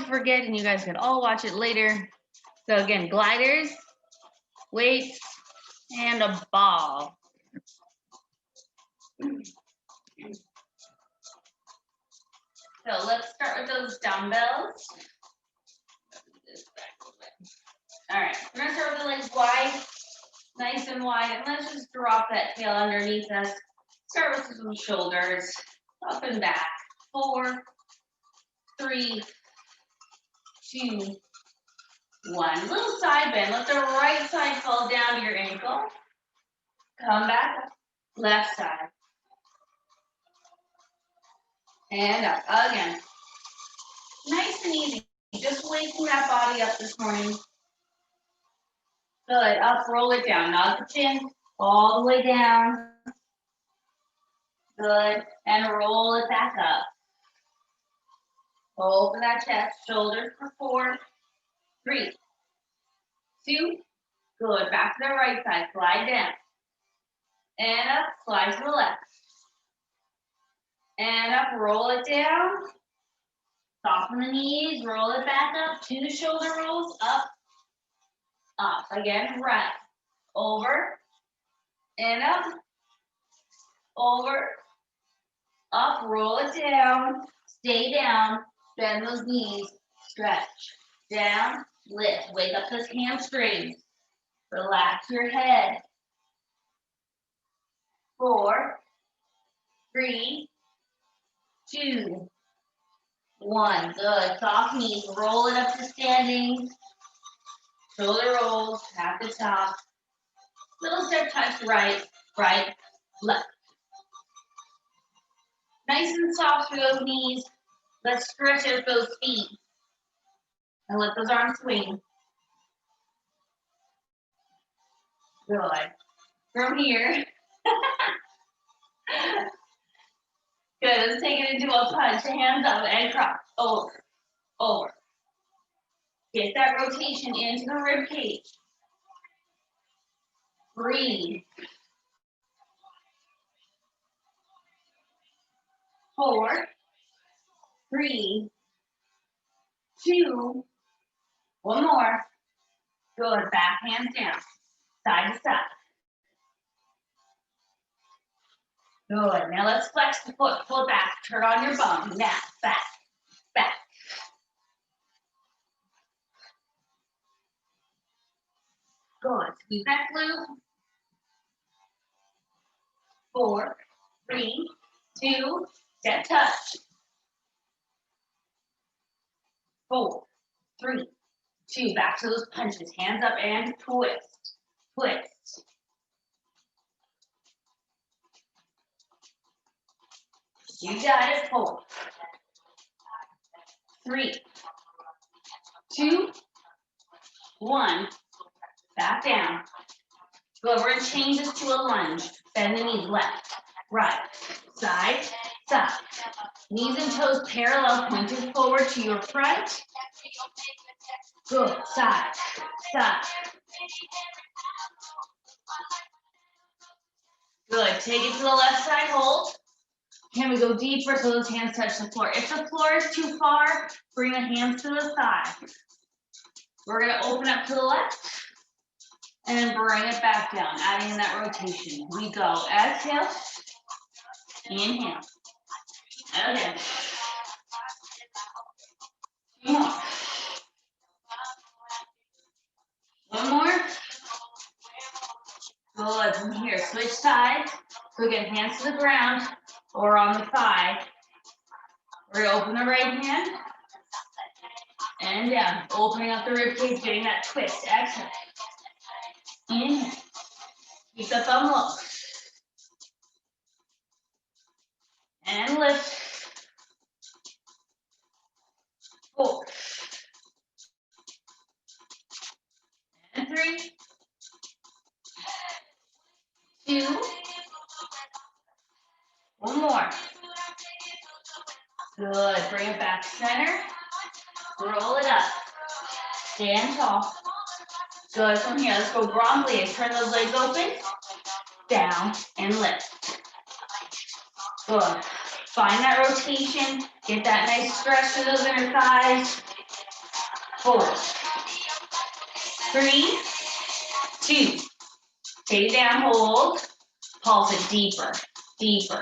forget, and you guys can all watch it later. So again, gliders, weights, and a ball. So let's start with those dumbbells. All right, we're gonna start with the legs wide, nice and wide, and let's just drop that tail underneath us. Start with some shoulders, up and back. 4, 3, 2, 1. Little side bend. Let the right side fall down to your ankle. Come back, left side. And up again. Nice and easy. Just waking that body up this morning. Good. Up, roll it down. Not the chin. All the way down. Good. And roll it back up. Open that chest. Shoulders for 4, 3, 2. Good. Back to the right side. Slide down. And up. Slide to the left. And up. Roll it down. Soften the knees, roll it back up, 2 shoulder rolls, up, up. Again, right, over, and up, over, up, roll it down, stay down, bend those knees, stretch, down, lift, wake up those hamstrings, relax your head. 4, 3, 2, 1. Good. Soft knees. Roll it up to standing. Shoulder rolls at the top. Little step touch right, right, left. Nice and soft for those knees. Let's stretch out those feet. And let those arms swing. Good. From here. Good. Let's take it into a punch. Hands up and cross. Over. Over. Get that rotation into the rib cage. Breathe. 4, 3, 2, 1 more. Good. Back hands down. Side to side. Good. Now let's flex the foot. Pull it back. Turn on your bum. Now, back, back. Good. Squeeze that glute. 4, 3, 2, step touch. 4, 3, 2. Back to those punches. Hands up and twist. Twist. You got it. 4, 3, 2, 1. Back down. Good. We're going to change this to a lunge. Bend the knees left, right, side, side. Knees and toes parallel, pointed forward to your front. Good. Side, side. Good. Take it to the left side, hold. Can we go deeper so those hands touch the floor? If the floor is too far, bring the hands to the side. We're going to open up to the left and bring it back down, adding in that rotation. We go. Exhale. Inhale. Again. 2 more. 1 more. Good. From here, switch sides. So again, hands to the ground or on the thigh. We're going to open the right hand and down. Opening up the rib cage, getting that twist. Exhale. Inhale. Keep the thumb low. And lift. 4. And 3. 2. 1 more. Good. Bring it back center. Roll it up. Stand tall. Good. From here, let's go grand plie. Turn those legs open. Down and lift. Good. Find that rotation. Get that nice stretch to those inner thighs. 4, 3, 2. Take it down, hold. Pulse it deeper, deeper.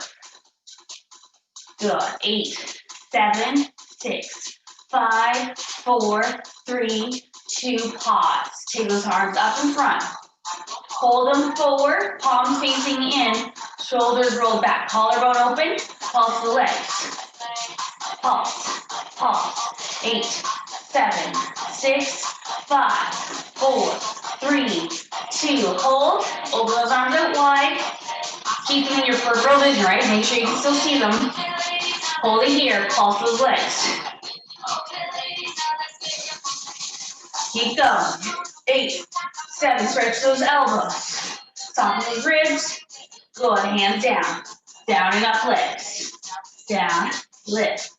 Good. 8, 7, 6, 5, 4, 3, 2. Pause. Take those arms up in front. Hold them forward, palms facing in, shoulders rolled back, collarbone open, pulse the legs. Pulse, pulse. 8, 7, 6, 5, 4, 3, 2. Hold. Open those arms out wide. Keep them in your peripheral vision, right? Make sure you can still see them. Hold it here. Pulse those legs. Keep going. 8, 7. Stretch those elbows. Soften those ribs. Good. Hands down. Down and up legs. Down. Lift.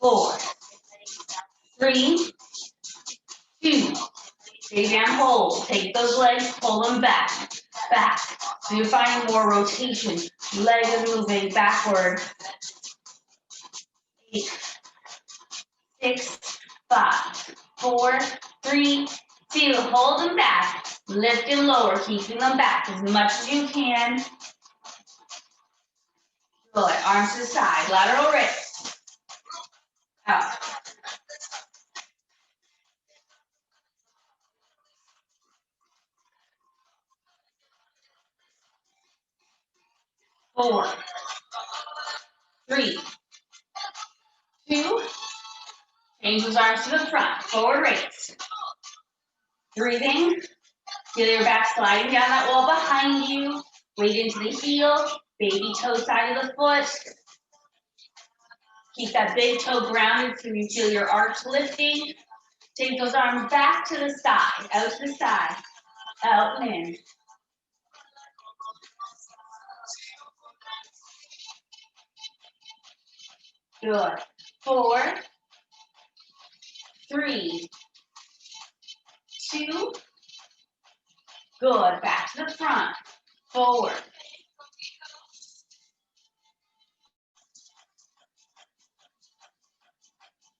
4, 3, 2. Take down, hold. Take those legs, pull them back. Back. So you're finding more rotation. Leg is moving backward. 8, 6, 5, 4, 3, 2. Hold them back. Lift and lower, keeping them back as much as you can. Good. Arms to the side. Lateral raise. Out. 4, 3, 2. Change those arms to the front. Forward raise. Breathing. Feel your back sliding down that wall behind you. Weight into the heel. Baby toe side of the foot. Keep that big toe grounded so you feel your arch lifting. Take those arms back to the side. Out to the side. Out and in. Good. 4, 3, 2. Good. Back to the front. Forward.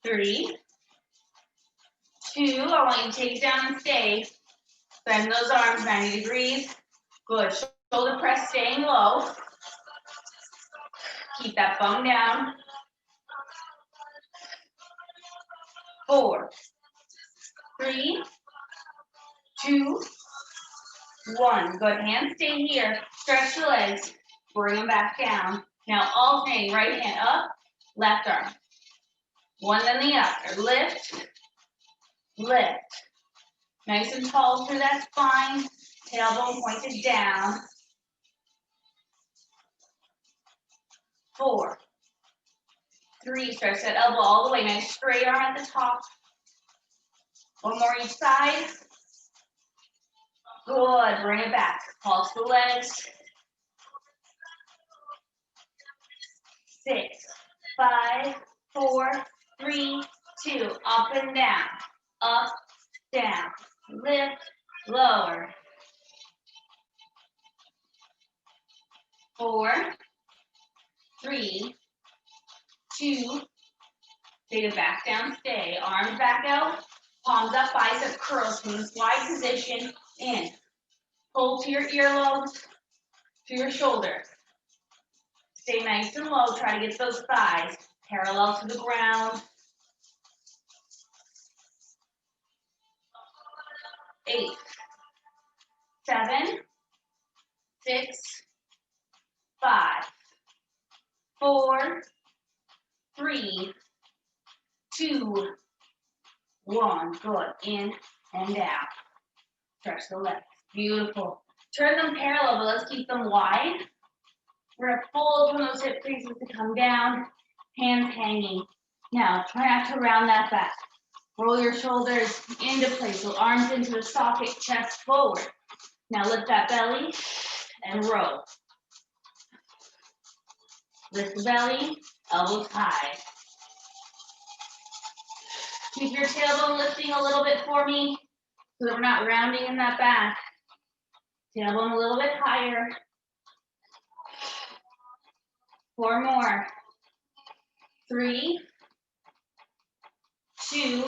3, 2. I want you to take it down and stay. Bend those arms 90 degrees. Good. Shoulder press staying low. Keep that bum down. 4, 3, 2, 1. Good. Hands stay here. Stretch the legs. Bring them back down. Now alternating right hand up, left arm. One then the other. Lift, lift. Nice and tall through that spine. Tailbone pointed down. 4, 3. Stretch that elbow all the way. Nice straight arm at the top. One more each side. Good. Bring it back. Pulse the legs. 6, 5, 4, 3, 2. Up and down. Up, down. Lift, lower. 4, 3, 2. Take it back down, stay. Arms back out, palms up, bicep curls from this wide position. In. Pull to your earlobes, to your shoulders. Stay nice and low. Try to get those thighs parallel to the ground. 8, 7, 6, 5, 4, 3, 2, 1. Good. In and out. Stretch the legs. Beautiful. Turn them parallel, but let's keep them wide. We're going to fold from those hip creases to come down. Hands hanging. Now, try not to round that back. Roll your shoulders into place. So arms into the socket, chest forward. Now lift that belly and roll. Lift the belly, elbows high. Keep your tailbone lifting a little bit for me so that we're not rounding in that back. Tailbone a little bit higher. 4 more. 3, 2,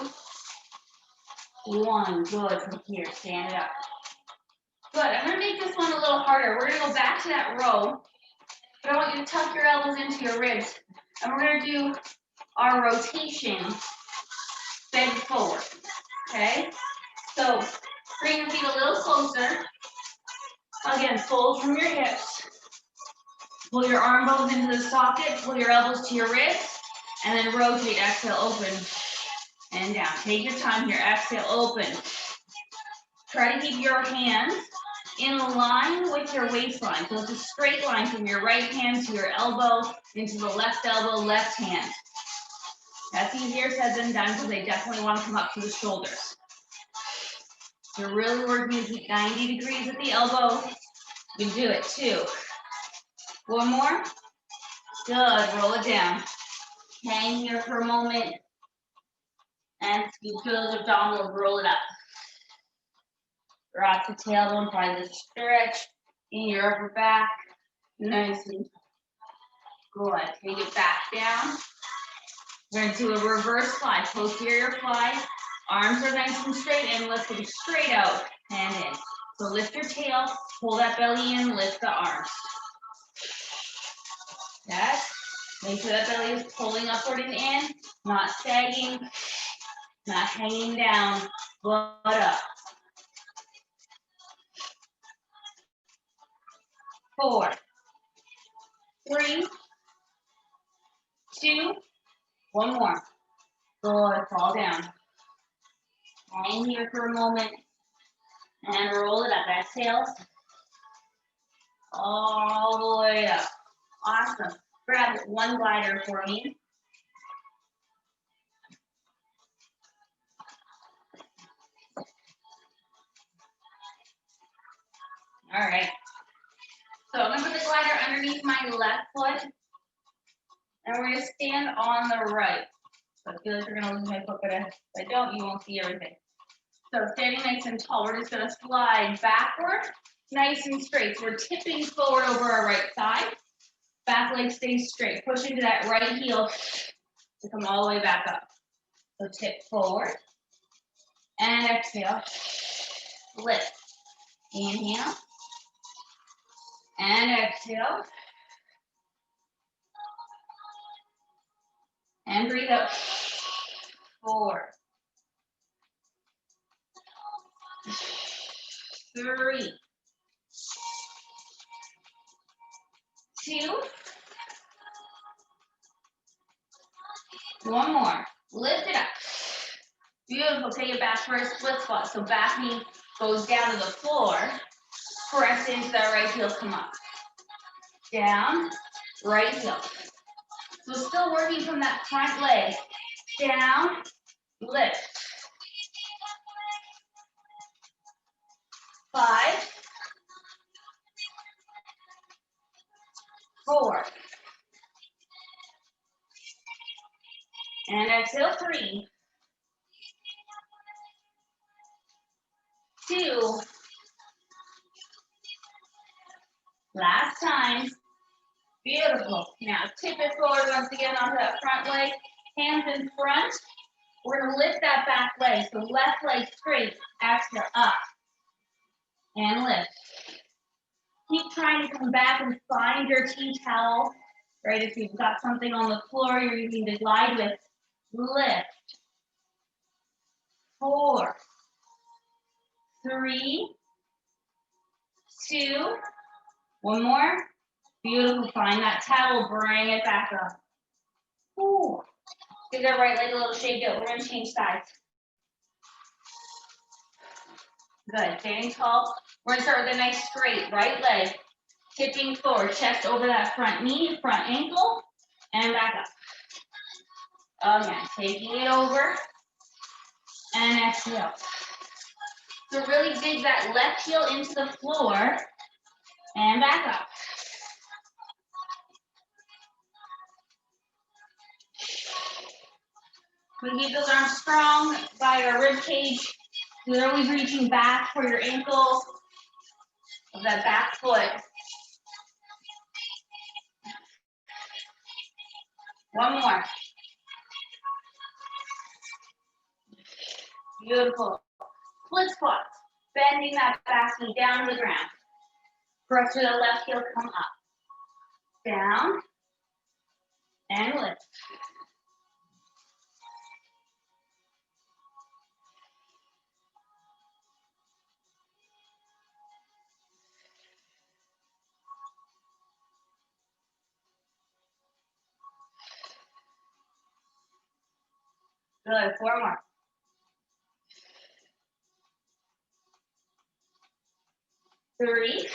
1. Good. From here, stand it up. Good. I'm going to make this one a little harder. We're going to go back to that row, but I want you to tuck your elbows into your ribs. And we're going to do our rotation bend forward. Okay? So bring your feet a little closer. Again, fold from your hips. Pull your arm bones into the socket. Pull your elbows to your wrists. And then rotate. Exhale, open. And down. Take your time here. Exhale, open. Try to keep your hands in line with your waistline. So it's a straight line from your right hand to your elbow, into the left elbow, left hand. That's easier said than done because they definitely want to come up to the shoulders. You're really working to keep 90 degrees at the elbow. You can do it, 2. One more. Good, roll it down. Hang here for a moment. And scoop those abdominals, roll it up. Rock the tailbone, find the stretch in your upper back. Nice and good. Take it back down. We're going to do a reverse fly, posterior fly. Arms are nice and straight and lift them straight out, hand in. So lift your tail, pull that belly in, lift the arms. Yes. Make sure that belly is pulling upward and in, not sagging, not hanging down, but up. 4, 3, 2, one more. Good, fall down. Hang here for a moment and roll it up. Exhale. All the way up. Awesome. Grab one glider for me. All right. So I'm going to put the glider underneath my left foot. And we're going to stand on the right. So I feel like you're going to lose my foot, but if I don't, you won't see everything. So standing nice and tall, we're just going to slide backward, nice and straight. So we're tipping forward over our right thigh. Back leg stays straight. Push into that right heel to come all the way back up. So tip forward. And exhale. Lift. Inhale. And exhale. And breathe out. 4, 3, 2, one more. Lift it up. Beautiful. Take it back for a split squat. So back knee goes down to the floor. Press into that right heel, come up. Down, right heel. So still working from that front leg. Down, lift. 5, 4. And exhale, 3, 2. Last time. Beautiful. Now tip it forward once again onto that front leg. Hands in front. We're going to lift that back leg. So left leg straight. Exhale, up. And lift. Keep trying to come back and find your tea towel. Right, if you've got something on the floor you're using to glide with, lift. 4, 3, 2, one more. Beautiful. Find that towel, bring it back up. Ooh. Give that right leg a little shake out. We're going to change sides. Good. Standing tall. We're going to start with a nice straight right leg. Tipping forward. Chest over that front knee, front ankle, and back up. Again, taking it over. And exhale. So really dig that left heel into the floor. And back up. We keep those arms strong by our rib cage. You're always reaching back for your ankle of that back foot. One more. Beautiful. Split squats. Bending that back knee down to the ground. Press through the left heel, come up. Down. And lift. Good. 4 more. 3,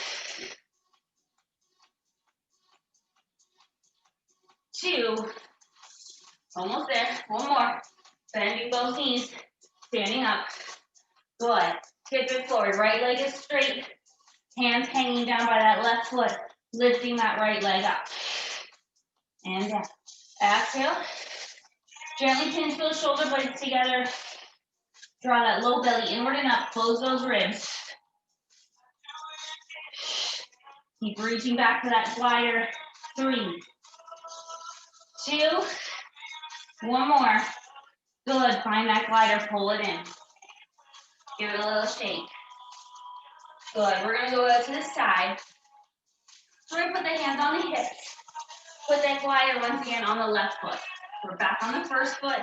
2, almost there. 1 more. Bending both knees, standing up. Good. Tip it forward. Right leg is straight. Hands hanging down by that left foot. Lifting that right leg up. And down. Exhale. Gently pinch those shoulder blades together. Draw that low belly inward and up. Close those ribs. Keep reaching back to that glider. 3, 2, 1 more. Good. Find that glider. Pull it in. Give it a little shake. Good. We're going to go out to the side. We're going to put the hands on the hips. Put that glider once again on the left foot. We're back on the first foot.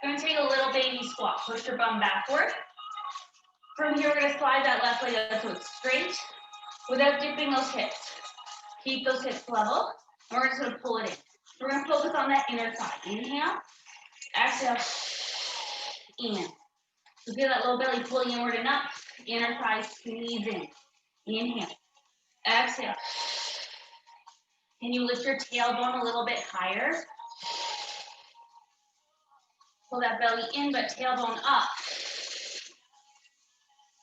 We're going to take a little baby squat. Push your bum backward. From here, we're going to slide that left leg up so it's straight without dipping those hips. Keep those hips level. And we're just going to pull it in. We're going to focus on that inner thigh. Inhale. Exhale. In. So feel that low belly pulling inward and up. Inner thigh squeeze in. Inhale. Exhale. Can you lift your tailbone a little bit higher? Pull that belly in, but tailbone up.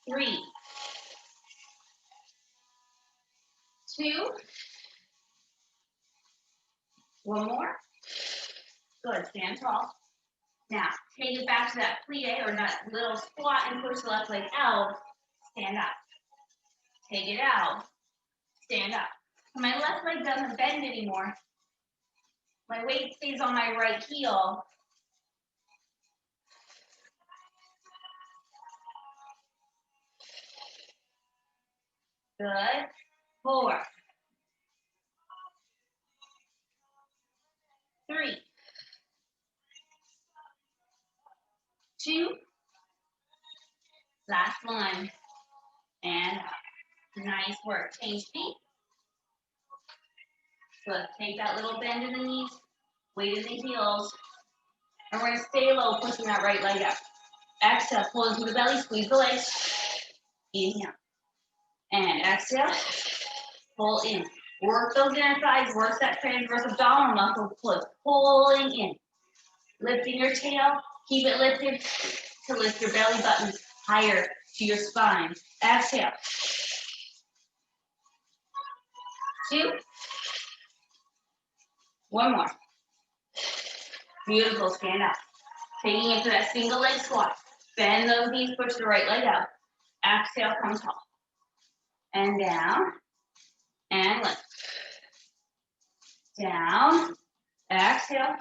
3, 2, 1 more. Good, stand tall. Now, take it back to that plie or that little squat and push the left leg out. Stand up. Take it out. Stand up. My left leg doesn't bend anymore. My weight stays on my right heel. Good. 4, 3, 2, last one, and nice work. Change feet. Good. Take that little bend in the knees, weight in the heels, and we're going to stay low, pushing that right leg up. Exhale, pull into the belly, squeeze the legs. Inhale. And exhale, pull in. Work those inner thighs, work that transverse abdominal muscle, pulling in. Lifting your tail, keep it lifted to lift your belly button higher to your spine. Exhale. 2, 1 more. Beautiful, stand up. Taking it to that single leg squat. Bend those knees, push the right leg up. Exhale, come tall. And down, and lift. Down, exhale.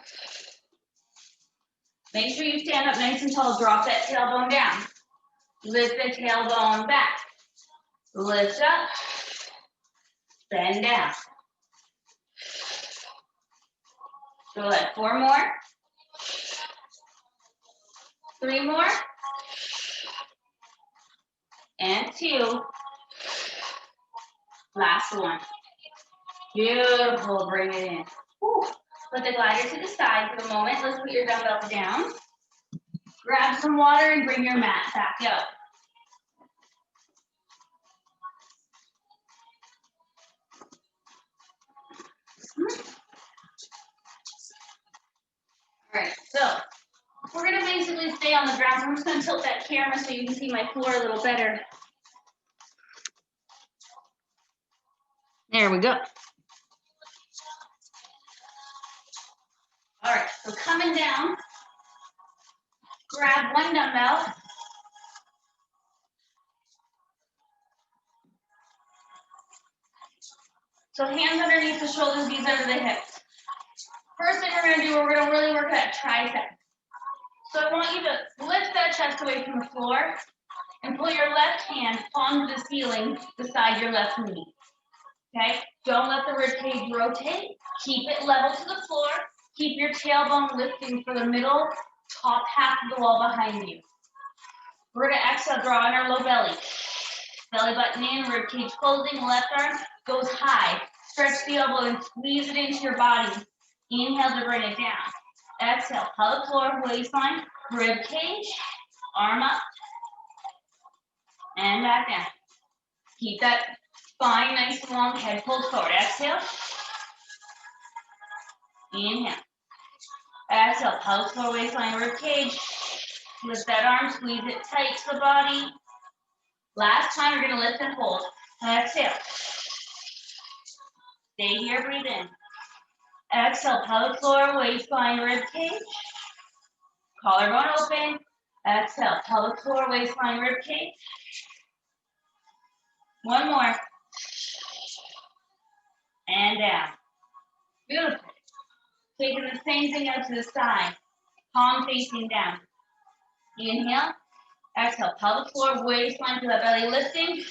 Make sure you stand up nice and tall. Drop that tailbone down. Lift the tailbone back. Lift up. Bend down. Good. 4 more. 3 more. And 2. Last one. Beautiful. Bring it in. Whew. Put the glider to the side for the moment. Let's put your dumbbells down. Grab some water and bring your mat back up. All right, so we're going to basically stay on the ground. So I'm just going to tilt that camera so you can see my floor a little better. There we go. All right, so coming down, grab one dumbbell. So hands underneath the shoulders, knees under the hips. First thing we're going to do, we're going to really work that tricep. So I want you to lift that chest away from the floor and pull your left hand palm to the ceiling beside your left knee. Okay? Don't let the rib cage rotate. Keep it level to the floor. Keep your tailbone lifting for the middle, top half of the wall behind you. We're going to exhale, draw in our low belly. Belly button in, rib cage closing, left arm goes high. Stretch the elbow and squeeze it into your body. Inhale to bring it down. Exhale, pelvic floor, waistline, rib cage, arm up, and back down. Keep that spine nice and long, head pulled forward. Exhale. Inhale. Exhale, pelvic floor, waistline, rib cage. Lift that arm, squeeze it tight to the body. Last time, we're going to lift and hold. Exhale. Stay here, breathe in. Exhale, pelvic floor, waistline, rib cage. Collarbone open. Exhale, pelvic floor, waistline, rib cage. One more. And down. Beautiful. Taking the same thing out to the side. Palm facing down. Inhale. Exhale, pelvic floor, waistline to the belly lifting.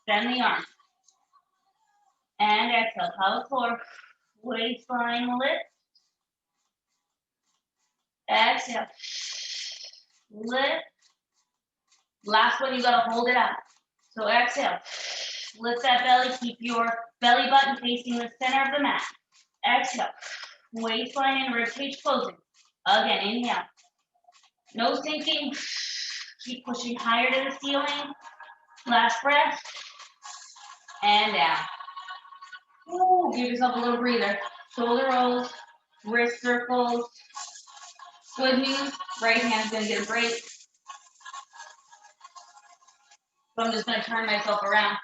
Bend the arm. And exhale, pelvic floor, waistline lift. Exhale. Lift. Last one, you gotta hold it up. So exhale. Lift that belly. Keep your belly button facing the center of the mat. Exhale. Waistline and rib cage closing. Again, inhale. No sinking. Keep pushing higher to the ceiling. Last breath. And down. Ooh, give yourself a little breather. Shoulder rolls, wrist circles. Good news, right hand's gonna get a break. So I'm just gonna turn myself around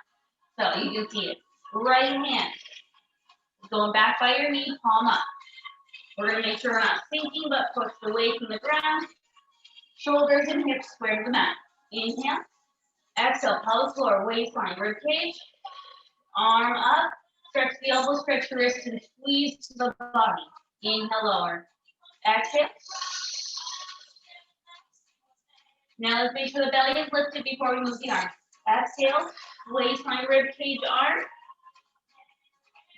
so you can see it. Right hand is going back by your knee, palm up. We're gonna make sure we're not sinking, but pushed away from the ground. Shoulders and hips square to the mat. Inhale. Exhale, pelvic floor, waistline, rib cage. Arm up. Stretch the elbow, stretch the wrist, and squeeze to the body. Inhale, lower. Exhale. Now let's make sure the belly is lifted before we move the arm. Exhale, waistline, rib cage, arm.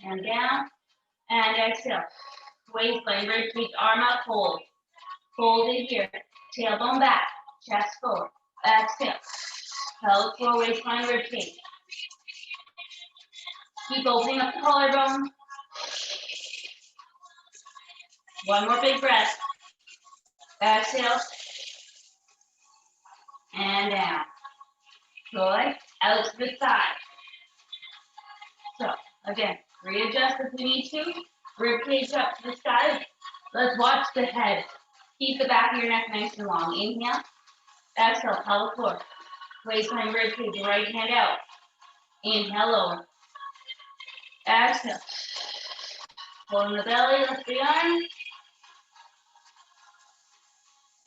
And down. And exhale. Waistline, rib cage, arm up, hold. Hold it here. Tailbone back, chest forward. Exhale. Pelvic floor, waistline, rib cage. Keep opening up the collarbone. One more big breath. Exhale. And down. Good. Out to the side. So, again, readjust if we need to. Rib cage up to the side. Let's watch the head. Keep the back of your neck nice and long. Inhale. Exhale, pelvic floor. Waistline, rib cage, right hand out. Inhale, lower. Exhale. Pulling the belly, lift the arm.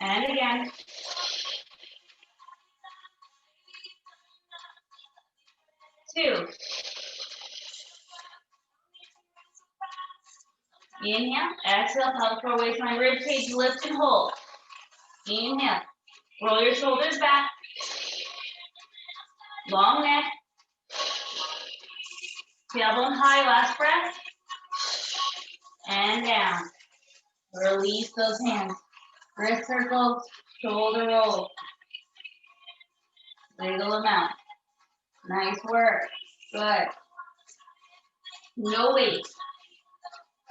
And again. Two. Inhale. Exhale, pelvic floor, waistline, rib cage, lift and hold. Inhale. Roll your shoulders back. Long neck. Tailbone high, last breath. And down. Release those hands. Wrist circles, shoulder rolls. Wiggle them out. Nice work. Good. No weight.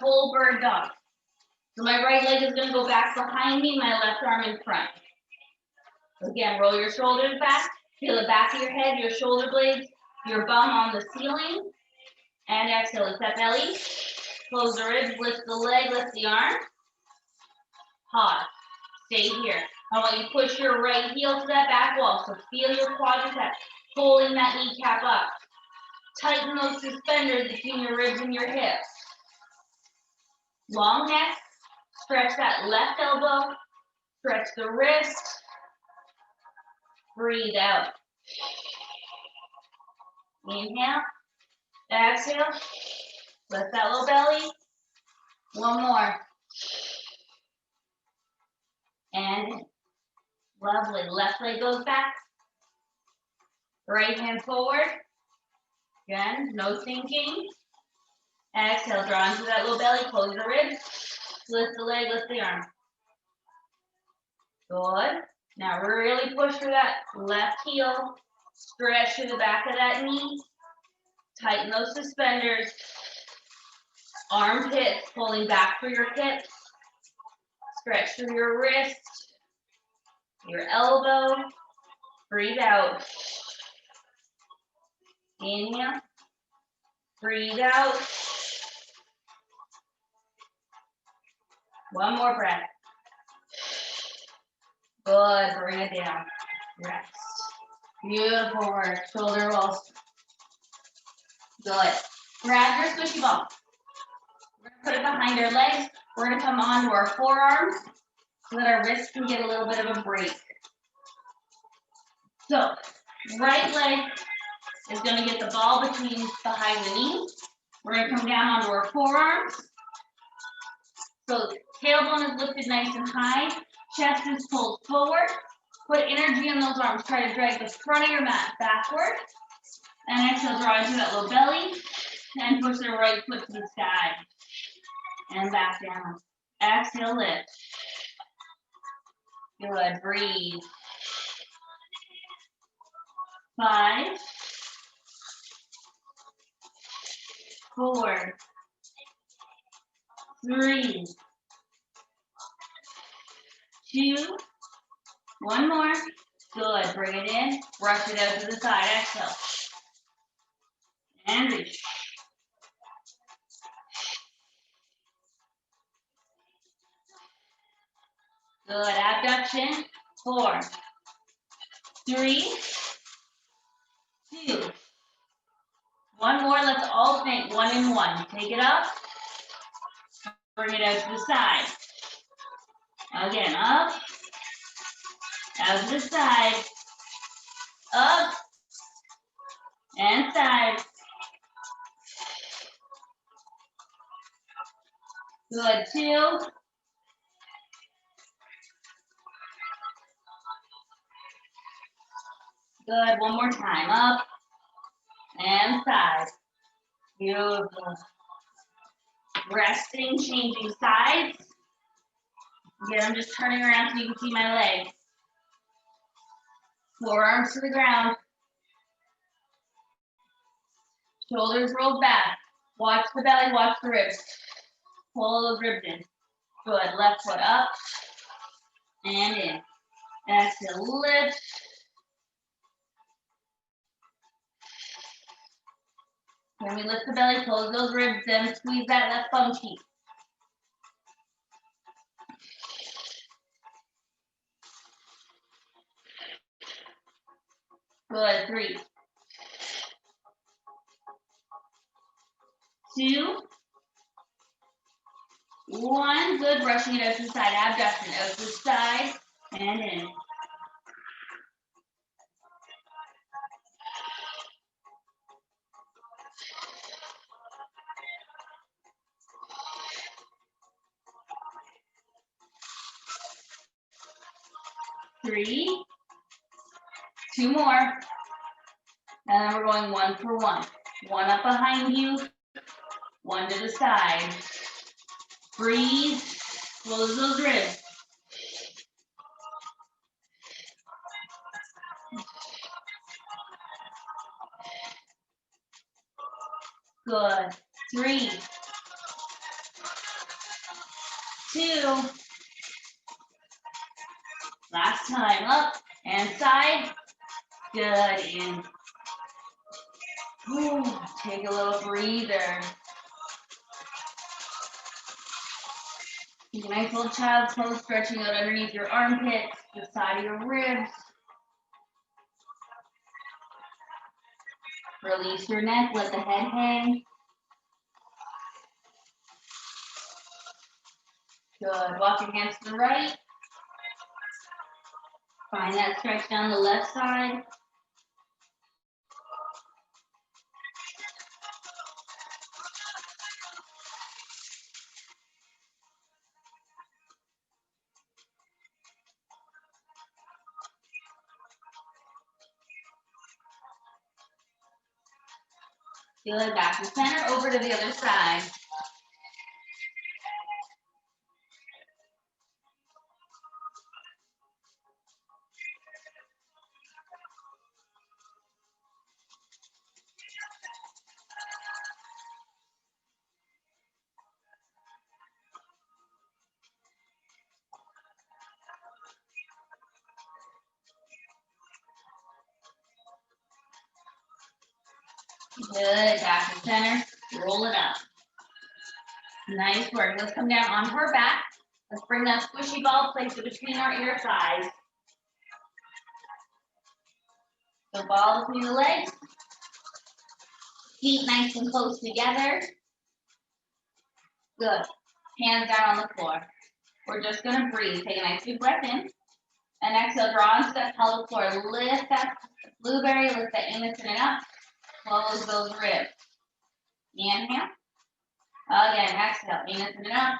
Full bird dog. So my right leg is going to go back behind me, my left arm in front. Again, roll your shoulders back. Feel the back of your head, your shoulder blades, your bum on the ceiling. And exhale, lift that belly. Close the ribs, lift the leg, lift the arm. Pause. Stay here. I want you to push your right heel to that back wall. So feel your quadricep pulling that kneecap up. Tighten those suspenders between your ribs and your hips. Long neck. Stretch that left elbow. Stretch the wrist. Breathe out. Inhale. Exhale. Lift that low belly. One more. And Lovely. Left leg goes back. Right hand forward. Again, no thinking. Exhale, draw into that low belly, close the ribs. Lift the leg, lift the arm. Good. Now really push through that left heel. Stretch through the back of that knee. Tighten those suspenders. Armpits pulling back through your hips. Stretch through your wrist, your elbow. Breathe out. Inhale. Breathe out. One more breath. Good. Bring it down. Rest. Beautiful work. Shoulder rolls. Good. Grab your squishy ball. We're going to put it behind our legs. We're going to come onto our forearms so that our wrists can get a little bit of a break. So, right leg is going to get the ball behind the knee. We're going to come down onto our forearms. So, tailbone is lifted nice and high. Chest is pulled forward. Put energy in those arms. Try to drag the front of your mat backward. And exhale, draw into that low belly. And push the right foot to the sky. And back down. Exhale, lift. Good. Breathe. 5, 4, 3, 2, one more. Good. Bring it in. Brush it out to the side. Exhale. And reach. Good. Abduction. 4, 3, 2. One more. Let's alternate 1 and 1. Take it up. Bring it out to the side. Again, up. Out to the side. Up. And side. Good. 2. Good. One more time. Up. And side. Beautiful. Resting, changing sides. Again, I'm just turning around so you can see my legs. Forearms to the ground. Shoulders rolled back. Watch the belly, watch the ribs. Pull those ribs in. Good. Left foot up and in. Exhale, lift. When we lift the belly, close those ribs, then squeeze that left bum cheek. Good. 3, 2, 1. Good. Brushing it out to the side. Abduction out to the side and in. Three, 2 more. And then we're going 1 for 1. 1 up behind you, 1 to the side. Breathe, close those ribs. Good. 3, 2. Last time, up and side. Good, in. Ooh, take a little breather. Nice little child's pose, stretching out underneath your armpits, the side of your ribs. Release your neck, let the head hang. Good. Walk your hands to the right. Find that stretch down the left side. Good, back to center, over to the other side. Good, back to center, roll it up. Nice work. Let's come down on her back. Let's bring that squishy ball, place it between our ear thighs. The ball between the legs. Feet nice and close together. Good. Hands down on the floor. We're just going to breathe. Take a nice deep breath in. And exhale, draw into that pelvic floor. Lift that blueberry, lift that anus in and up. Close those ribs. Inhale. Again, exhale, anus in and up.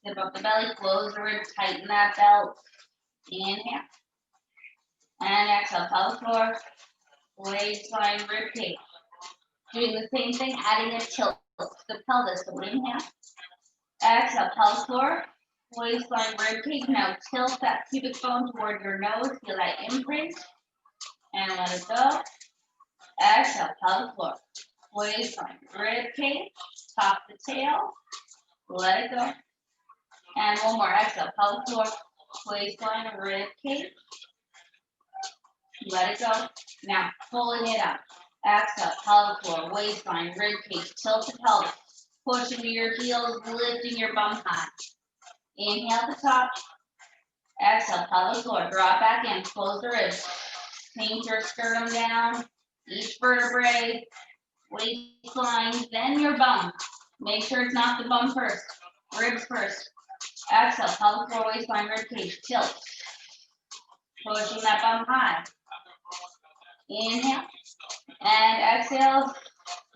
Zip up the belly, close the ribs, tighten that belt. Inhale. And exhale, pelvic floor, waistline, rib cage. Doing the same thing, adding a tilt to the pelvis. So inhale. Exhale, pelvic floor, waistline, rib cage. Now tilt that pubic bone toward your nose. Feel that imprint. And let it go. Exhale, pelvic floor, waistline, rib cage. Top the tail. Let it go. And one more. Exhale, pelvic floor, waistline, rib cage. Let it go. Now, pulling it up. Exhale, pelvic floor, waistline, rib cage. Tilt the pelvis. Push into your heels, lifting your bum high. Inhale at the top. Exhale, pelvic floor. Drop back in. Close the ribs. Paint your sternum down. Each vertebrae. Waistline, then your bum. Make sure it's not the bum first. Ribs first. Exhale, pelvic floor, waistline, rib cage. Tilt. Pushing that bum high. Inhale. And exhale.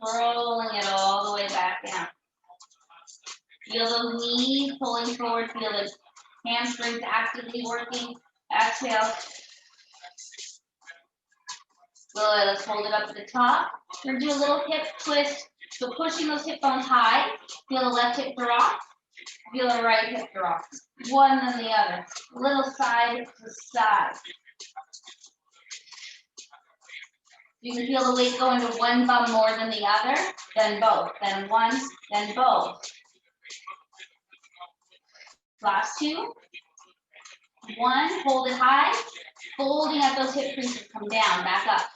Rolling it all the way back down. Feel those knees pulling forward. Feel the hamstrings actively working. Exhale. Good. Let's hold it up at the top. We're going to do a little hip twist. So pushing those hip bones high. Feel the left hip drop. Feel the right hip drop. One then the other. Little side to side. You can feel the weight go into one bum more than the other, then both, then one, then both. Last two. One, hold it high, folding at those hip creases, come down, back up.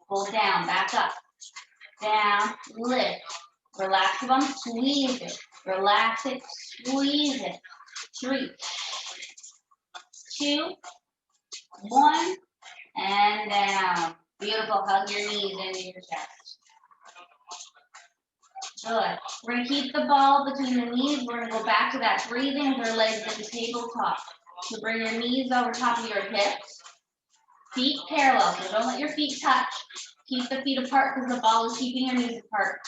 Fold down, back up. Down, lift. Relax the bum, squeeze it. Relax it, squeeze it. 3, 2, 1, and down. Beautiful. Hug your knees into your chest. Good. We're going to keep the ball between the knees. We're going to go back to that breathing with our legs at the tabletop. So bring your knees over top of your hips. Feet parallel. So don't let your feet touch. Keep the feet apart because the ball is keeping your knees apart.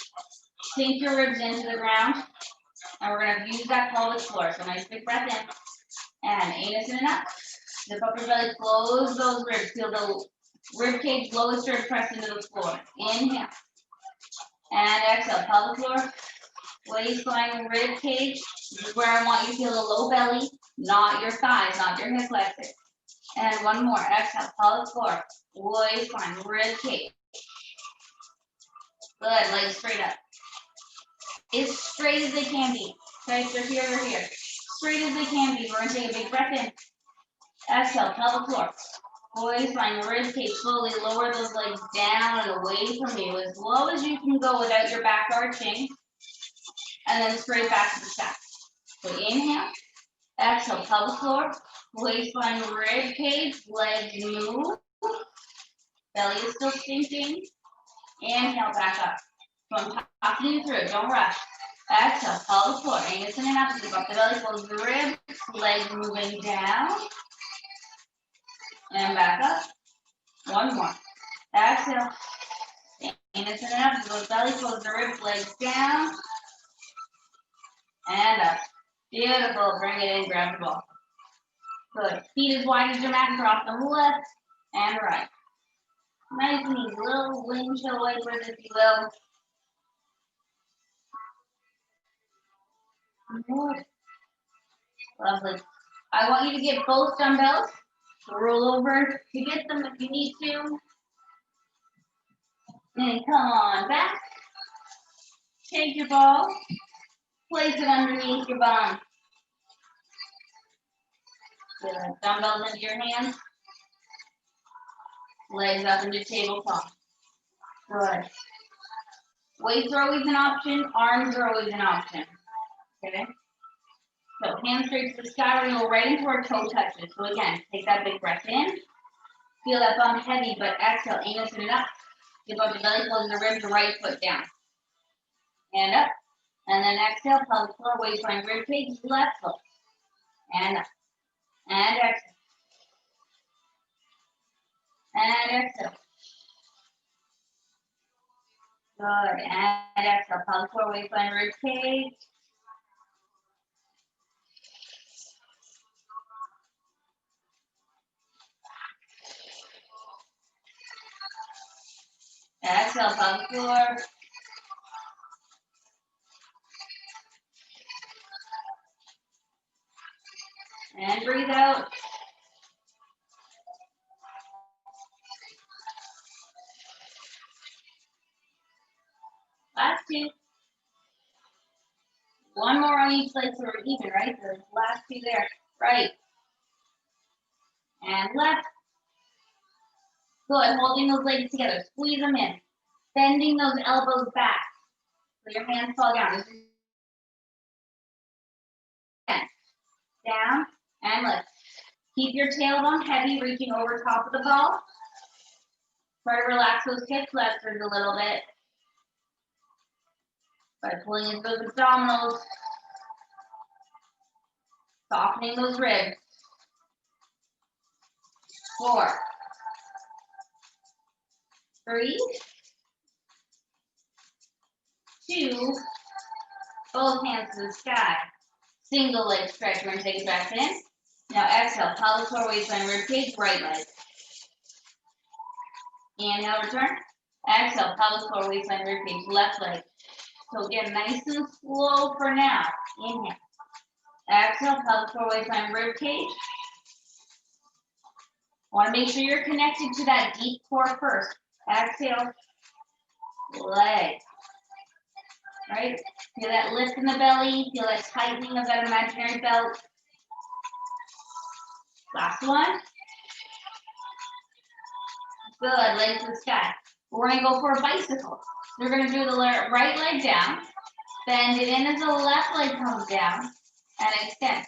Sink your ribs into the ground. And we're going to use that pelvic floor. So nice big breath in. And anus in and up. Zip up your belly. Close those ribs. Feel the rib cage, lowest rib pressed into the floor. Inhale. And exhale. Pelvic floor, waistline, rib cage. This is where I want you to feel the low belly, not your thighs, not your hip flexors. And one more. Exhale. Pelvic floor, waistline, rib cage. Good. Legs straight up. As straight as they can be. Okay, so here, they're here. Straight as they can be. We're going to take a big breath in. Exhale. Pelvic floor. Waistline, rib cage, slowly lower those legs down and away from you as low as you can go without your back arching. And then straight back to the chest. So inhale, exhale, pelvic floor, waistline, rib cage, legs move. Belly is still sinking. Inhale, back up. So I'm talking you through it, don't rush. Exhale, pelvic floor, anus in and up, zip up the belly, close the ribs, legs moving down. And back up. One more. Exhale. Anus in and up. Go belly, close the ribs, legs down. And up. Beautiful. Bring it in, grab the ball. Good. Feet as wide as your mat, drop them left and right. Nice and easy. Little windshield wipers, if you will. Good. Lovely. I want you to get both dumbbells. Roll over to get them if you need to. And come on back. Take your ball. Place it underneath your bum. Get the dumbbells into your hands. Legs up into tabletop. Good. Weights are always an option. Arms are always an option. Okay? So hands straight to the sky. We're going to go right into our toe touches. So again, take that big breath in. Feel that bum heavy, but exhale. Angle it up. Give out the belly, close the ribs, right foot down. And up. And then exhale, pelvic floor, waistline, rib cage, left foot. And up. And exhale. And exhale. Good. And exhale, pelvic floor, waistline, rib cage. Exhale, pelvic floor. And breathe out. Last two. One more on each leg so we're even, right? The last two there. Right. And left. Good. Holding those legs together. Squeeze them in. Bending those elbows back. So your hands fall down. This is down and lift. Keep your tailbone heavy, reaching over top of the ball. Try to relax those hip flexors a little bit by pulling into those abdominals, softening those ribs. 4, 3, 2, both hands to the sky. Single leg stretch. We're going to take it back in. Now exhale, pelvic floor, waistline, rib cage, right leg. Inhale, return. Exhale, pelvic floor, waistline, rib cage, left leg. So again, nice and slow for now. Inhale. Exhale, pelvic floor, waistline, rib cage. Want to make sure you're connected to that deep core first. Exhale, leg. Right? Feel that lift in the belly. Feel that tightening of that imaginary belt. Last one. Good, legs to the sky. We're going to go for a bicycle. We're going to do the right leg down. Bend it in as the left leg comes down. And extend.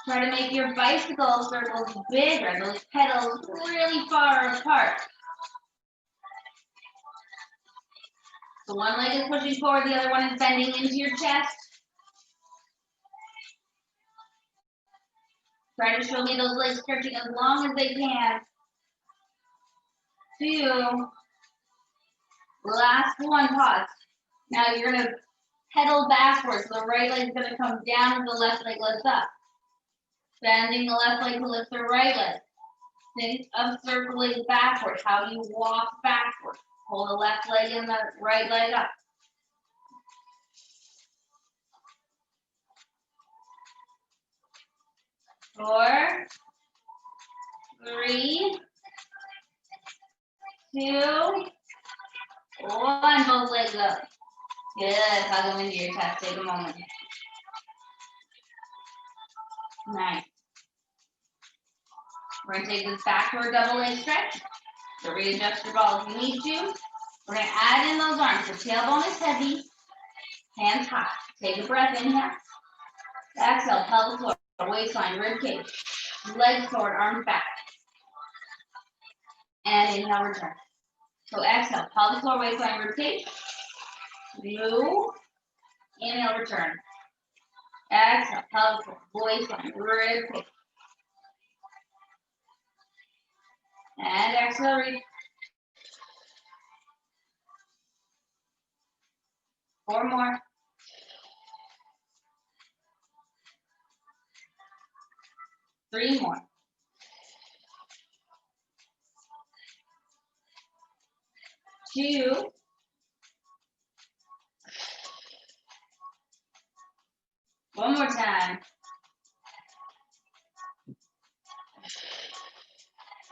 Try to make your bicycle circles bigger. Those pedals really far apart. So one leg is pushing forward, the other one is bending into your chest. Try to show me those legs stretching as long as they can. 2. Last one, pause. Now you're going to pedal backwards. So the right leg is going to come down and the left leg lifts up. Bending the left leg to lift the right leg. Think of circling backwards. How do you walk backwards? Pull the left leg and the right leg up. 4, 3, 2, 1. Both legs up. Good. Hug them into your chest. Take a moment. Nice. We're going to take this back to our double leg stretch. So readjust your ball if you need to. We're going to add in those arms. The tailbone is heavy. Hands high. Take a breath. Inhale. Exhale. Pelvic floor. Waistline. Rib cage. Legs forward. Arms back. And inhale. Return. So exhale. Pelvic floor. Waistline. Rib cage. Move. Inhale. Return. Exhale. Pelvic floor. Waistline. Rib cage. And exhale. Reach. 4 more. 3 more. 2. One more time.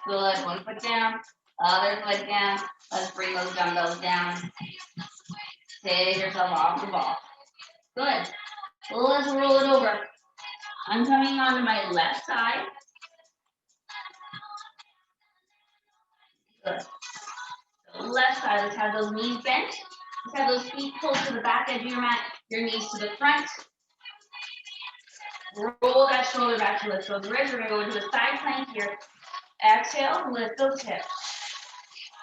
Good. One foot down. Other foot down. Let's bring those dumbbells down. Take yourself off the ball. Good. Well, let's roll it over. I'm coming onto my left side. Good. So left side, let's have those knees bent. Let's have those feet pulled to the back edge of your mat, your knees to the front. Roll that shoulder back to lift those ribs. We're gonna go into a side plank here. Exhale, lift those hips.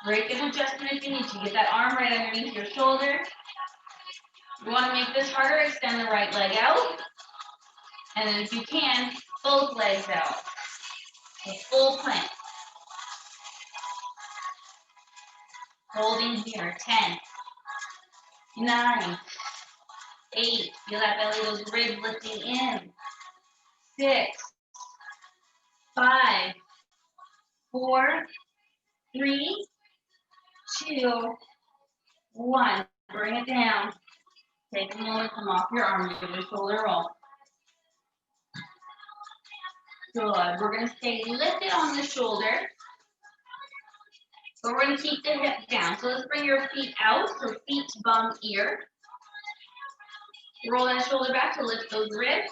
Break an adjustment if you need to. Get that arm right underneath your shoulder. You wanna make this harder, extend the right leg out. And then if you can, both legs out. A full plank. Holding here, 10, 9, 8, feel that belly, those ribs lifting in. 6, 5, 4, 3, 2, 1. Bring it down. Take a moment, come off your arms, give your shoulder roll. Good. We're going to stay lifted on the shoulder, but we're going to keep the hip down. So let's bring your feet out, so feet to bum ear. Roll that shoulder back to lift those ribs.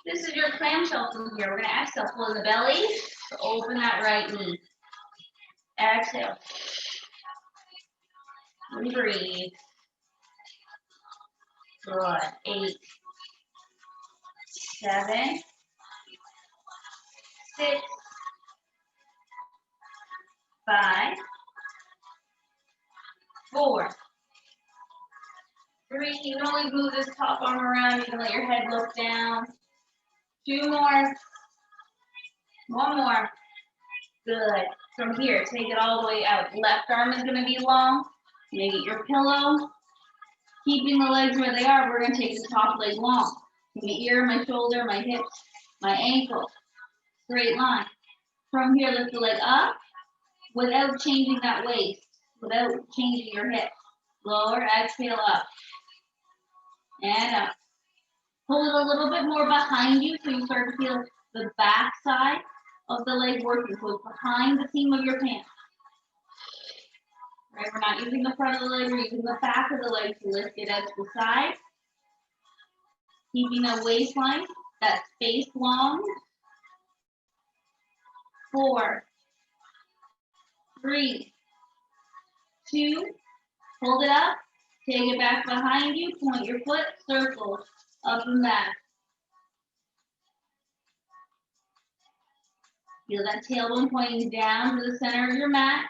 This is your clamshell from here. We're going to exhale, pull in the belly, to open that right knee. Exhale. And breathe. Good. 8, 7, 6, 5, 4, 3. You can always move this top arm around. You can let your head look down. 2 more. 1 more. Good. From here, take it all the way out. Left arm is going to be long. Maybe get your pillow. Keeping the legs where they are, we're going to take the top leg long. My ear, my shoulder, my hips, my ankle. Straight line. From here, lift the leg up without changing that waist, without changing your hips. Lower, exhale up. And up. Pull it a little bit more behind you so you start to feel the back side of the leg working. So it's behind the seam of your pants. Right, we're not using the front of the leg, we're using the back of the leg to lift it out to the side. Keeping that waistline, that space long. 4, 3, 2, hold it up, take it back behind you, point your foot, circle, up and back. Feel that tailbone pointing down to the center of your mat.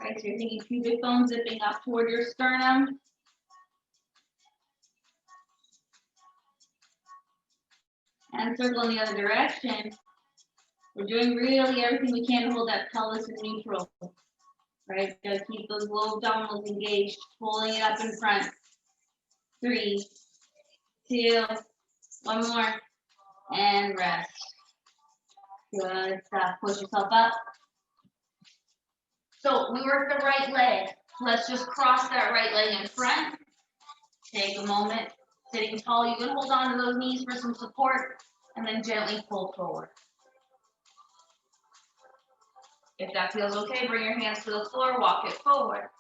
Right, so you're thinking pubic bone zipping up toward your sternum. And circle in the other direction. We're doing really everything we can to hold that pelvis in neutral. Right, gotta keep those low abdominals engaged, pulling it up in front. 3, 2, 1 more, and rest. Good stuff. Push yourself up. So we work the right leg. Let's just cross that right leg in front. Take a moment. Sitting tall, you can hold on to those knees for some support, and then gently pull forward. If that feels okay, bring your hands to the floor, walk it forward.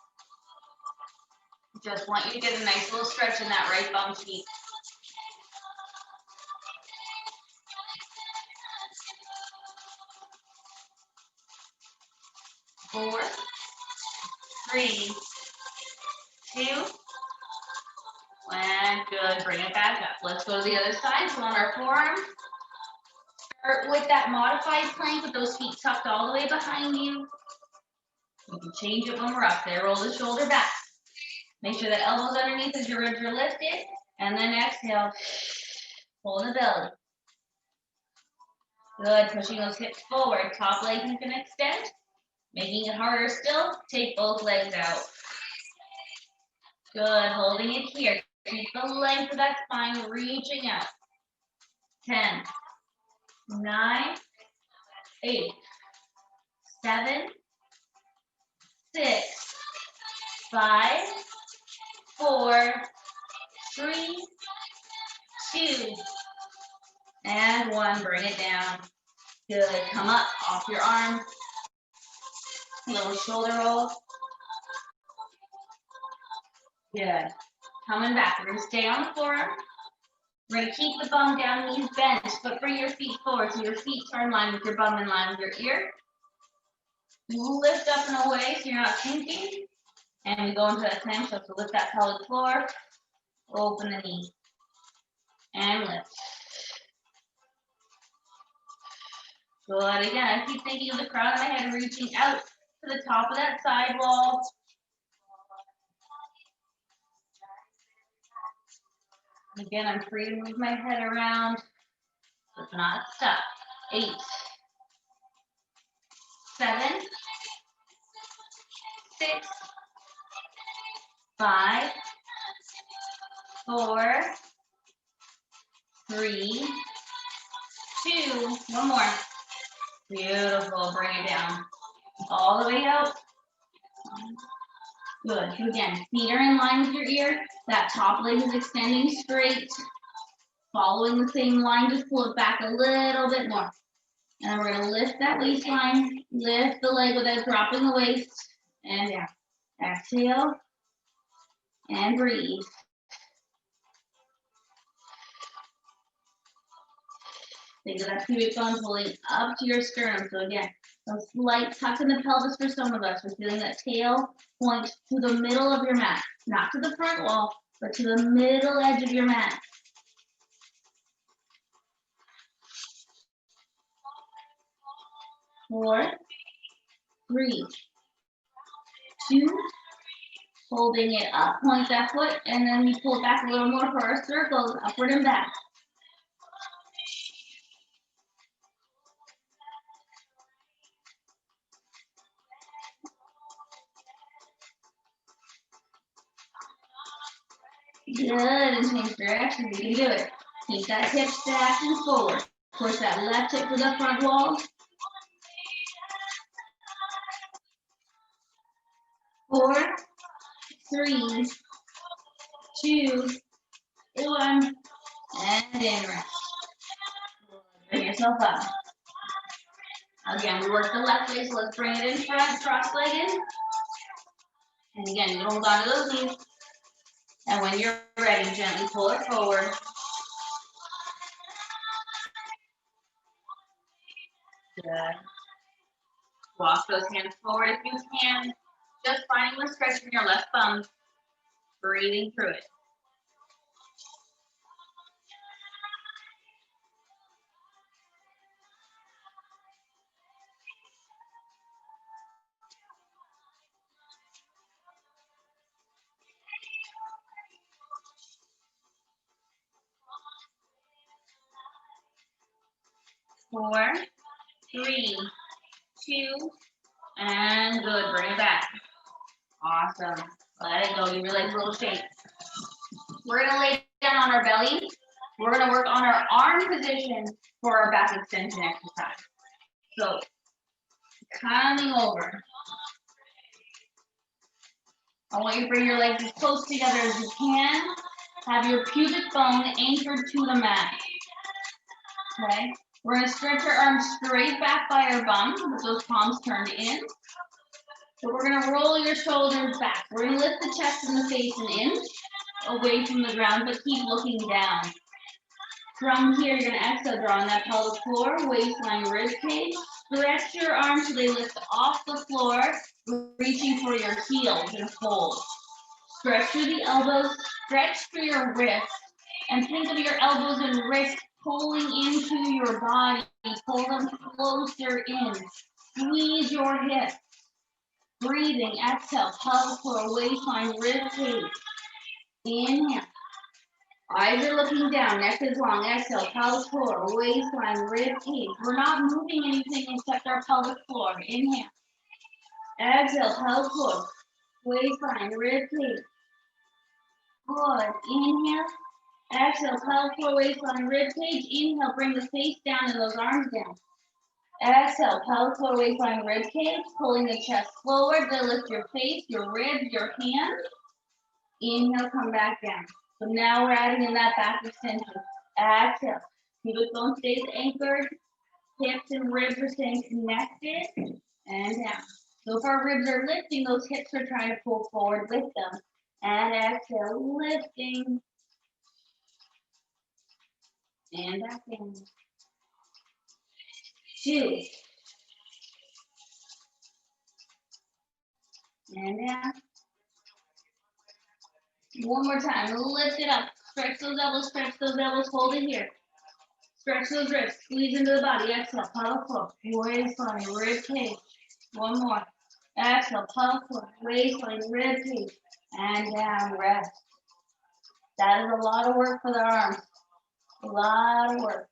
Just want you to get a nice little stretch in that right bum cheek. 4, 3, 2, and good. Bring it back up. Let's go to the other side. So on our forearms, start with that modified plank with those feet tucked all the way behind you. You can change it when we're up there. Roll the shoulder back. Make sure that elbows underneath as your ribs are lifted. And then exhale. Pull in the belly. Good. Pushing those hips forward. Top leg you can extend. Making it harder still, take both legs out. Good. Holding it here. Keep the length of that spine reaching out. 10, 9, 8, 7, 6, 5, 4, 3, 2, And one, bring it down. Good, come up off your arm. Little shoulder roll. Good. Coming back, we're gonna stay on the forearm. We're gonna keep the bum down, knees bent, but bring your feet forward so your feet are in line with your bum, in line with your ear. Lift up and away so you're not sinking. And we go into that clamshell, so lift that pelvic floor, open the knee, and lift. Good, again, I keep thinking of the crown of my head reaching out to the top of that side wall. Again, I'm free to move my head around. It's not stuck. 8, 7, 6, 5, 4, 3, 2, one more. Beautiful, bring it down. All the way out. Good, so again, feet are in line with your ear. That top leg is extending straight. Following the same line, just pull it back a little bit more. And we're gonna lift that waistline, lift the leg without dropping the waist, and down. Exhale, and breathe. Think of that pubic bone pulling up to your sternum. So again, a slight tuck in the pelvis for some of us. We're feeling that tail point to the middle of your mat, not to the front wall, but to the middle edge of your mat. 4, 3, 2, holding it up, point that foot, and then we pull it back a little more for our circles, upward and back. Good, and change direction, you can do it. Keep that hip stacked and forward. Push that left hip to the front wall. 4, 3, 2, 1, and in rest. Bring yourself up. Again, we work the left leg, so let's bring it in front, cross-legged. And again, you hold on to those knees. And when you're ready, gently pull it forward. Good. Walk those hands forward if you can. Just finding the stretch in your left thumb. Breathing through it. Four, 3, 2, and good. Bring it back. Awesome. Let it go. Give your legs a little shake. We're gonna lay down on our belly. We're gonna work on our arm position for our back extension exercise. So, coming over. I want you to bring your legs as close together as you can. Have your pubic bone anchored to the mat. Okay? We're gonna stretch our arms straight back by our bum with those palms turned in. So we're gonna roll your shoulders back. We're gonna lift the chest and the face an inch away from the ground, but keep looking down. From here, you're gonna exhale, draw on that pelvic floor, waistline, rib cage. Stretch your arms so they lift off the floor, reaching for your heels and hold. Stretch through the elbows, stretch through your wrists, and think of your elbows and wrists pulling into your body. Pull them closer in. Squeeze your hips. Breathing, exhale, pelvic floor, waistline, rib cage. Inhale. Eyes are looking down, neck is long. Exhale, pelvic floor, waistline, rib cage. We're not moving anything except our pelvic floor. Inhale. Exhale, pelvic floor, waistline, rib cage. Good. Inhale. Exhale, pelvic floor, waistline, rib cage. Inhale, bring the face down and those arms down. Exhale, pelvic floor, waistline, rib cage. Pulling the chest forward to lift your face, your ribs, your hands. Inhale, come back down. So now we're adding in that back extension. Exhale. Pubic bone stays anchored. Hips and ribs are staying connected. And down. So if our ribs are lifting, those hips are trying to pull forward with them. And exhale, lifting. And back in. 2. And down. One more time. Lift it up. Stretch those elbows, hold it here. Stretch those ribs, squeeze into the body. Exhale, pelvic floor, waistline, rib cage. One more. Exhale, pelvic floor, waistline, rib cage. And down, rest. That is a lot of work for the arms. A lot of work.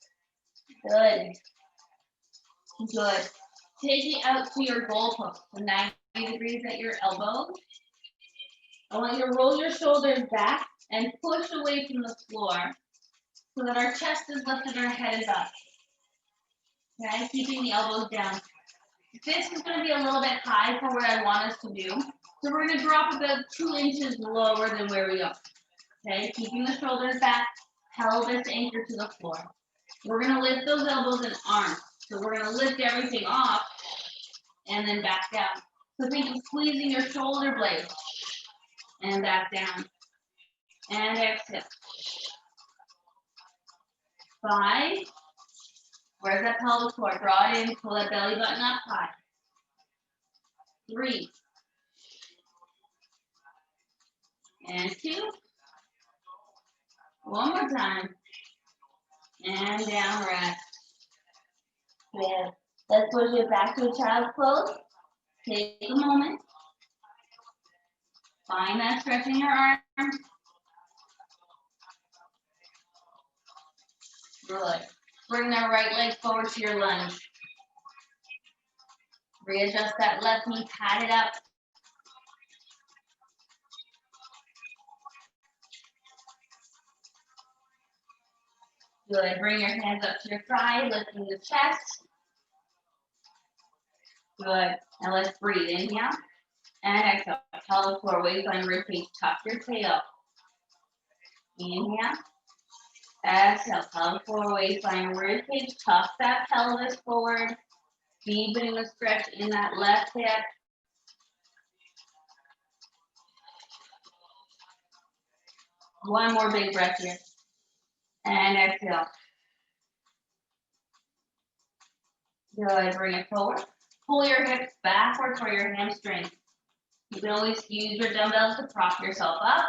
Good. Good. Take it out to your goal post. So 90 degrees at your elbows. I want you to roll your shoulders back and push away from the floor so that our chest is lifted, our head is up. Okay, keeping the elbows down. This is going to be a little bit high for what I want us to do. So we're going to drop about 2 inches lower than where we are. Okay, keeping the shoulders back, pelvis anchored to the floor. We're going to lift those elbows and arms. So we're going to lift everything off and then back down. So think of squeezing your shoulder blades and back down. And exhale. 5. Where's that pelvic floor? Draw it in, pull that belly button up high. 3. And 2. One more time. And down, rest. Good. Let's push it back to a child's pose. Take a moment. Find that stretch in your arms. Good. Bring that right leg forward to your lunge. Readjust that left knee, pat it up. Good. Bring your hands up to your thigh, lifting the chest. Good. Now let's breathe. Inhale. And exhale. Pelvic floor, waistline, rib cage. Tuck your tail. Inhale. Exhale. Pelvic floor, waistline, rib cage. Tuck that pelvis forward. Deepening the stretch in that left hip. One more big breath here. And exhale. Good. Bring it forward. Pull your hips backwards for your hamstrings. You can always use your dumbbells to prop yourself up.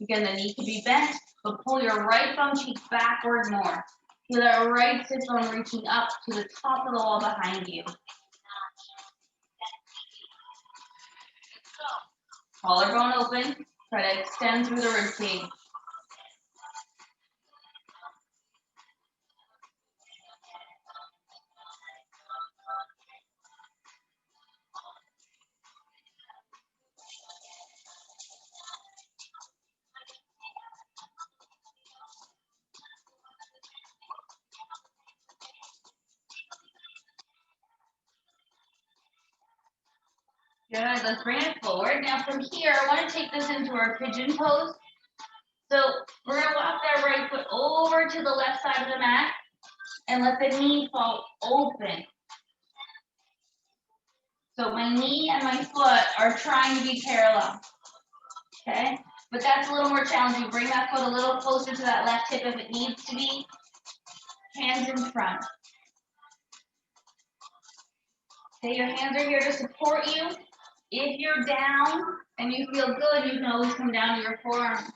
Again, the knee can be bent, but pull your right bum cheek backward more. Feel that right sit bone reaching up to the top of the wall behind you. Collarbone open. Try to extend through the rib cage. Good, let's bring it forward. Now from here, I want to take this into our pigeon pose. So we're gonna walk that right foot over to the left side of the mat and let the knee fall open. So my knee and my foot are trying to be parallel, okay? But that's a little more challenging. Bring that foot a little closer to that left hip if it needs to be. Hands in front. Okay, your hands are here to support you. If you're down and you feel good, you can always come down to your forearms.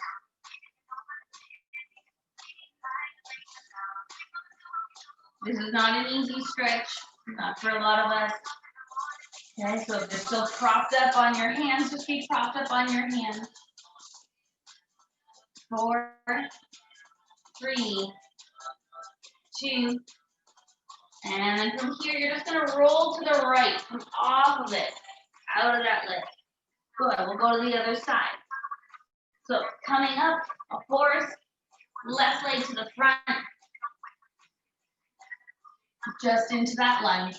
This is not an easy stretch, not for a lot of us. Okay, so if you're still propped up on your hands, just be propped up on your hands. 4, 3, 2, and then from here, you're just gonna roll to the right, come off of it, out of that lift. Good, we'll go to the other side. So coming up, a horse, left leg to the front, just into that lunge.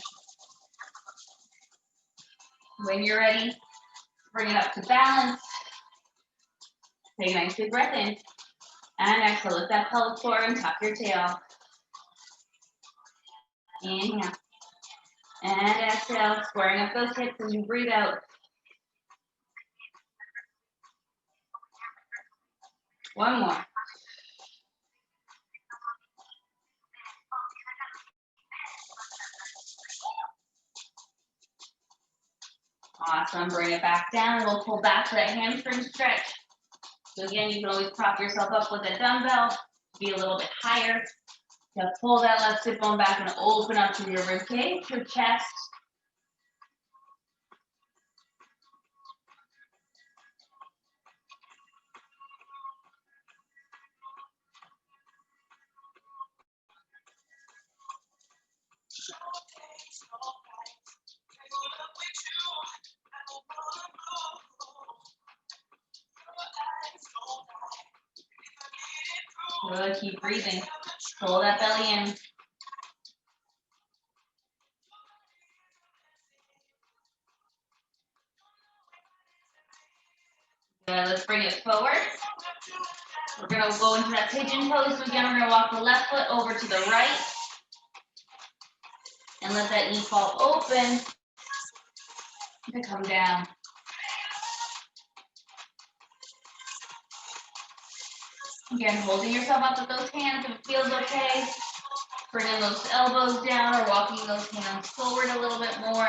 When you're ready, bring it up to balance. Take a nice big breath in. And exhale, lift that pelvic floor and tuck your tail. Inhale. And exhale, squaring up those hips as you breathe out. One more. Awesome, bring it back down. We'll pull back to that hamstring stretch. So again, you can always prop yourself up with a dumbbell, be a little bit higher. So pull that left sit bone back and open up to your rib cage, your chest. Good, keep breathing. Pull that belly in. Good, let's bring it forward. We're gonna go into that pigeon pose. So again, we're gonna walk the left foot over to the right. And let that knee fall open to come down. Again, holding yourself up with those hands if it feels okay. Bringing those elbows down or walking those hands forward a little bit more.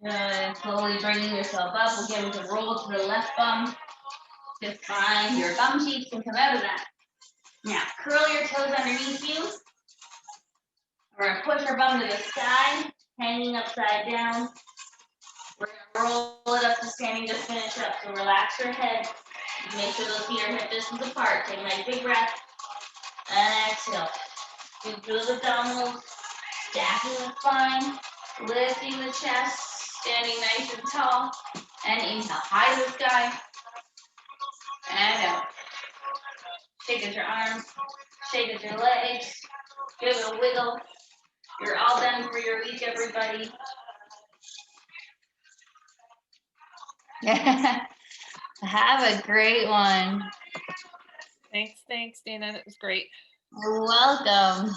Good, slowly bringing yourself up. Again, we can roll to the left bum. Just find your bum cheeks and come out of that. Now, curl your toes underneath you. We're gonna push our bum to the side, hanging upside down. We're gonna roll it up to standing to finish up. So relax your head. Make sure those feet are hip distance apart. Take a nice big breath. And exhale. Do those abdominals, stacking the spine, lifting the chest, standing nice and tall. And inhale, high to the sky. And out. Shake at your arms, shake at your legs, give it a wiggle. You're all done for your week, everybody. Have a great one. Thanks, Dana. That was great. You're welcome.